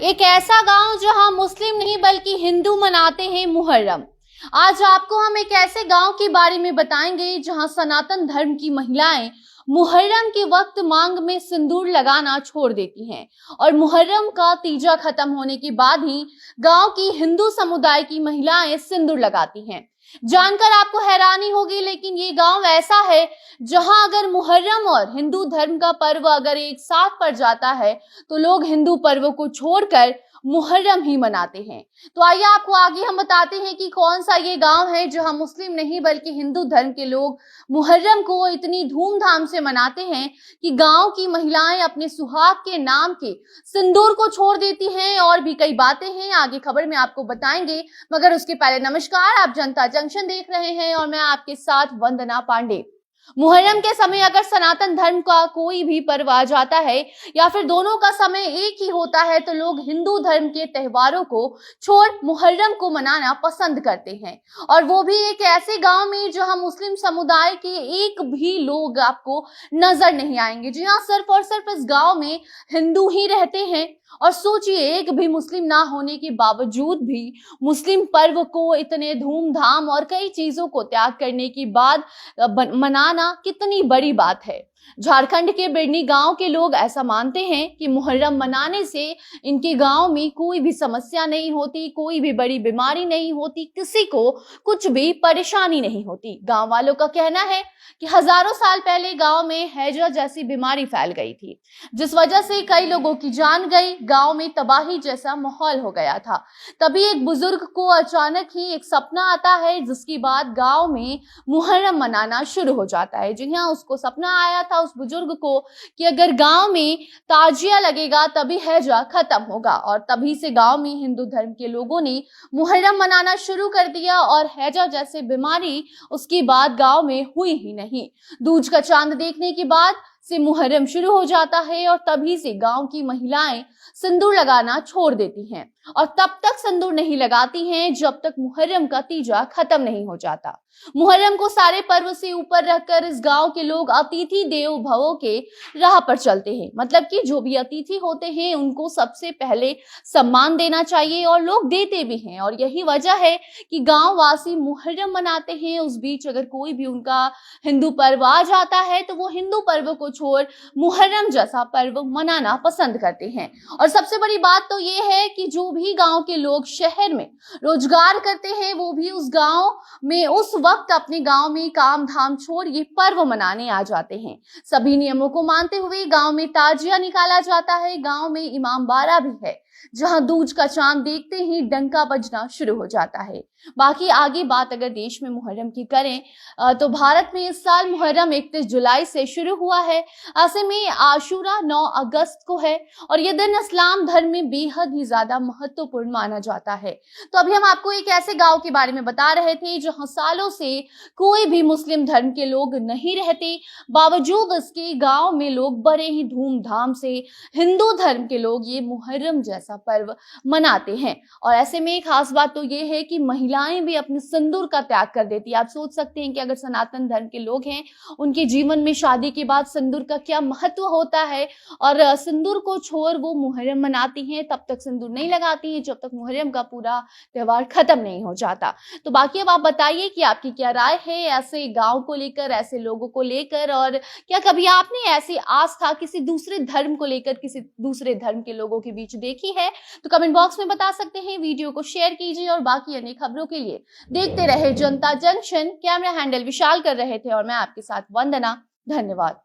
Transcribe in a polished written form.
एक ऐसा गांव जहां मुस्लिम नहीं बल्कि हिंदू मनाते हैं मुहर्रम। आज आपको हम एक ऐसे गांव के बारे में बताएंगे जहां सनातन धर्म की महिलाएं मुहर्रम के वक्त मांग में सिंदूर लगाना छोड़ देती हैं और मुहर्रम का तीजा खत्म होने के बाद ही गांव की हिंदू समुदाय की महिलाएं सिंदूर लगाती हैं। जानकर आपको हैरानी होगी, लेकिन ये गांव ऐसा है जहां अगर मुहर्रम और हिंदू धर्म का पर्व अगर एक साथ पड़ जाता है तो लोग हिंदू पर्व को छोड़कर मुहर्रम ही मनाते हैं। तो आइए आपको आगे हम बताते हैं कि कौन सा ये गांव है जहां मुस्लिम नहीं बल्कि हिंदू धर्म के लोग मुहर्रम को इतनी धूमधाम से मनाते हैं कि गांव की महिलाएं अपने सुहाग के नाम के सिंदूर को छोड़ देती हैं। और भी कई बातें हैं, आगे खबर में आपको बताएंगे, मगर उसके पहले नमस्कार, आप जनता जंक्शन देख रहे हैं और मैं आपके साथ वंदना पांडे। मुहर्रम के समय अगर सनातन धर्म का कोई भी पर्व आ जाता है या फिर दोनों का समय एक ही होता है तो लोग हिंदू धर्म के त्योहारों को छोड़ मुहर्रम को मनाना पसंद करते हैं, और वो भी एक ऐसे गांव में जहां मुस्लिम समुदाय के एक भी लोग आपको नजर नहीं आएंगे। जी हाँ, सिर्फ और सिर्फ इस गांव में हिंदू ही रहते हैं। और सोचिए, एक भी मुस्लिम ना होने के बावजूद भी मुस्लिम पर्व को इतने धूमधाम और कई चीजों को त्याग करने के बाद मनाना कितनी बड़ी बात है। झारखंड के बिरनी गांव के लोग ऐसा मानते हैं कि मुहर्रम मनाने से इनके गांव में कोई भी समस्या नहीं होती, कोई भी बड़ी बीमारी नहीं होती, किसी को कुछ भी परेशानी नहीं होती। गांव वालों का कहना है कि हजारों साल पहले गांव में हैजा जैसी बीमारी फैल गई थी, जिस वजह से कई लोगों की जान गई, गांव में तबाही जैसा माहौल हो गया था। तभी एक बुजुर्ग को अचानक ही एक सपना आता है, जिसके बाद गांव में मुहर्रम मनाना शुरू हो जाता है। जी हाँ, उसको सपना आया था उस बुजुर्ग को कि अगर गांव में ताजिया लगेगा तभी हैजा खत्म होगा, और तभी से गांव में हिंदू धर्म के लोगों ने मुहर्रम मनाना शुरू कर दिया और हैजा जैसे बीमारी उसके बाद गांव में हुई ही नहीं। दूज का चांद देखने के बाद से मुहर्रम शुरू हो जाता है और तभी से गांव की महिलाएं सिंदूर लगाना छोड़ देती हैं, और तब तक सिंदूर नहीं लगाती हैं जब तक मुहर्रम का तीजा खत्म नहीं हो जाता। मुहर्रम को सारे पर्व से ऊपर रखकर इस गांव के लोग अतिथि देवो भव के राह पर चलते हैं। मतलब कि जो भी अतिथि होते हैं उनको सबसे पहले सम्मान देना चाहिए, और लोग देते भी हैं। और यही वजह है कि गांव वासी मुहर्रम मनाते हैं। उस बीच अगर कोई भी उनका हिंदू पर्व आ जाता है तो वो हिंदू पर्व को छोड़ मुहर्रम जैसा पर्व मनाना पसंद करते हैं। और सबसे बड़ी बात तो ये है कि जो भी गांव के लोग शहर में रोजगार करते हैं वो भी उस गांव में उस वक्त अपने गांव में काम धाम छोड़ ये पर्व मनाने आ जाते हैं। सभी नियमों को मानते हुए गांव में ताजिया निकाला जाता है। गांव में इमाम बाड़ा भी है जहां दूज का चांद देखते ही डंका बजना शुरू हो जाता है। बाकी आगे बात अगर देश में मुहर्रम की करें तो भारत में इस साल मुहर्रम 31 जुलाई से शुरू हुआ है। ऐसे में आशूरा 9 अगस्त को है और यह दिन इस्लाम धर्म में बेहद ही ज्यादा महत्वपूर्ण माना जाता है। तो अभी हम आपको एक ऐसे गांव के बारे में बता रहे थे जहां सालों से कोई भी मुस्लिम धर्म के लोग नहीं रहते, बावजूद इसके गांव में लोग बड़े ही धूमधाम से हिंदू धर्म के लोग ये मुहर्रम जैसा पर्व मनाते हैं। और ऐसे में खास बात तो ये है कि महिलाएं भी अपने सिंदूर का त्याग कर देती है। आप सोच सकते हैं कि अगर सनातन धर्म के लोग हैं, उनके जीवन में शादी के बाद सिंदूर का क्या महत्व होता है, और सिंदूर को छोड़ वो मुहर्रम मनाती हैं, तब तक सिंदूर नहीं लगाती हैं जब तक मुहर्रम का पूरा त्योहार खत्म नहीं हो जाता। तो बाकी अब आप बताइए कि आपकी क्या राय है ऐसे गांव को लेकर, ऐसे लोगों को लेकर, और क्या कभी आपने ऐसी आस्था किसी दूसरे धर्म को लेकर किसी दूसरे धर्म के लोगों के बीच देखी है? तो कमेंट बॉक्स में बता सकते हैं। वीडियो को शेयर कीजिए और बाकी अन्य खबरों के लिए देखते रहे जनता जंक्शन। कैमरा हैंडल विशाल कर रहे थे और मैं आपके साथ वंदना। धन्यवाद।